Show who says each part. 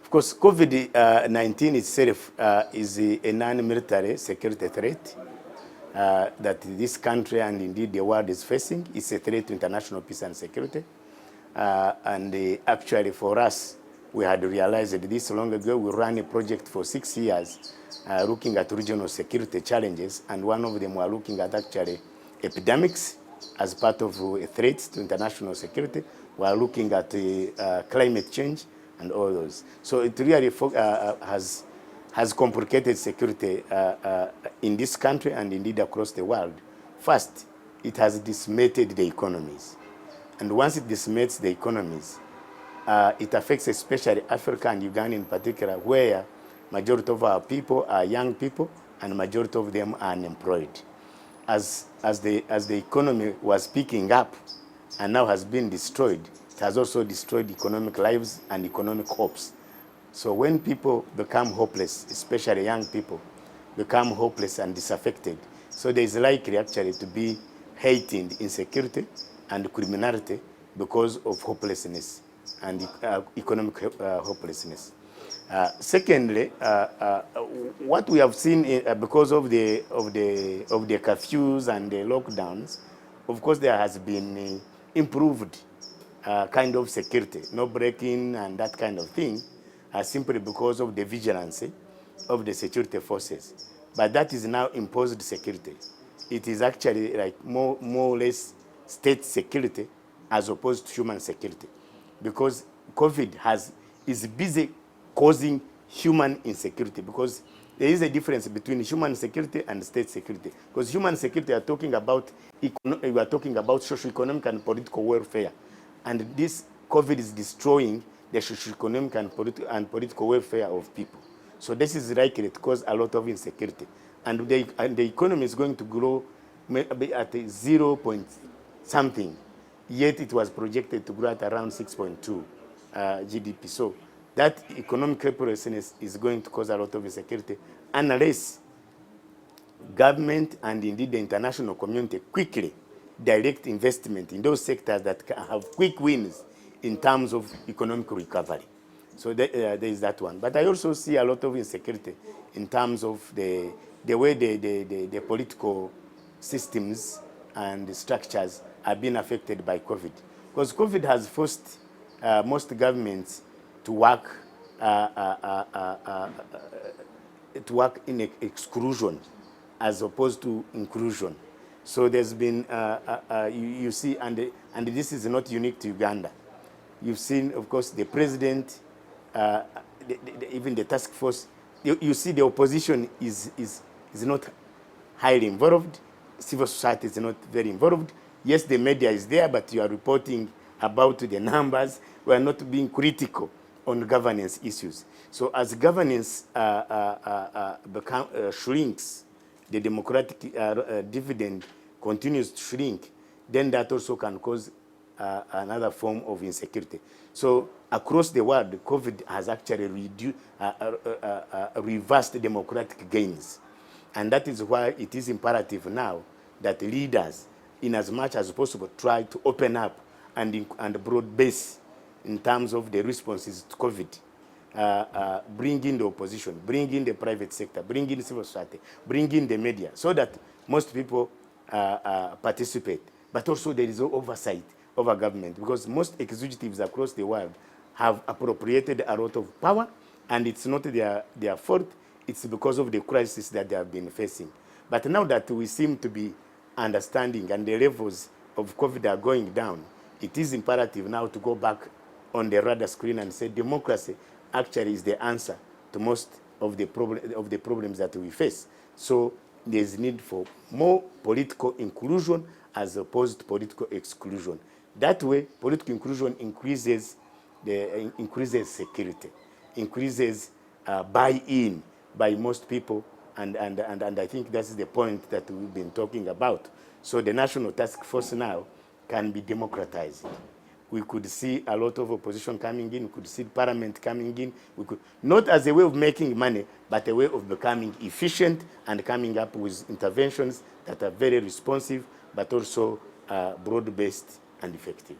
Speaker 1: Of course, COVID-19 itself is a non-military security threat that this country and indeed the world is facing. It's a threat to international peace and security. Actually for us, we had realized this long ago. We ran a project for 6 years looking at regional security challenges, and one of them were looking at actually epidemics as part of threats to international security. We are looking at climate change and all those. So it really has complicated security in this country and indeed across the world. First, it has decimated the economies. And once it decimates the economies, it affects especially Africa and Uganda in particular, where majority of our people are young people and majority of them are unemployed. As the economy was picking up and now has been destroyed, it has also destroyed economic lives and economic hopes. So when people become hopeless, especially young people, become hopeless and disaffected, so there is likely actually to be heightened insecurity and criminality because of hopelessness and economic hopelessness. Secondly, what we have seen because of the curfews and the lockdowns, of course, there has been improved kind of security, no breaking and that kind of thing, simply because of the vigilance of the security forces. But that is now imposed security. It is actually like more or less state security as opposed to human security, because COVID is busy causing human insecurity, because there is a difference between human security and state security. Because human security, we are talking about socio-economic and political welfare, and this COVID is destroying the socio-economic and political welfare of people. So this is likely to cause a lot of insecurity, and the economy is going to grow maybe at 0 point something, yet it was projected to grow at around 6.2 GDP. So that economic helplessness is going to cause a lot of insecurity unless government and indeed the international community quickly direct investment in those sectors that can have quick wins in terms of economic recovery. So there is that one. But I also see a lot of insecurity in terms of the way the political systems and the structures are being affected by COVID. Because COVID has forced most governments to work in exclusion as opposed to inclusion. So there's been, you see, and this is not unique to Uganda. You've seen, of course, the president, even the task force. You see, the opposition is not highly involved. Civil society is not very involved. Yes, the media is there, but you are reporting about the numbers. We are not being critical on governance issues. So as governance shrinks, the democratic dividend continues to shrink, then that also can cause another form of insecurity. So across the world, COVID has actually reversed democratic gains. And that is why it is imperative now that leaders, in as much as possible, try to open up and broad base in terms of the responses to COVID. Bring in the opposition, bring in the private sector, bring in civil society, bring in the media, so that most people participate. But also there is oversight over government, because most executives across the world have appropriated a lot of power, and it's not their fault. It's because of the crisis that they have been facing. But now that we seem to be understanding and the levels of COVID are going down, it is imperative now to go back on the radar screen and say democracy actually is the answer to most of the problems that we face. So there's need for more political inclusion as opposed to political exclusion. That way, political inclusion increases security, increases buy-in by most people, and I think that's the point that we've been talking about. So the National Task Force now can be democratized. We could see a lot of opposition coming in. We could see parliament coming in. We could, not as a way of making money, but a way of becoming efficient and coming up with interventions that are very responsive, but also broad-based and effective.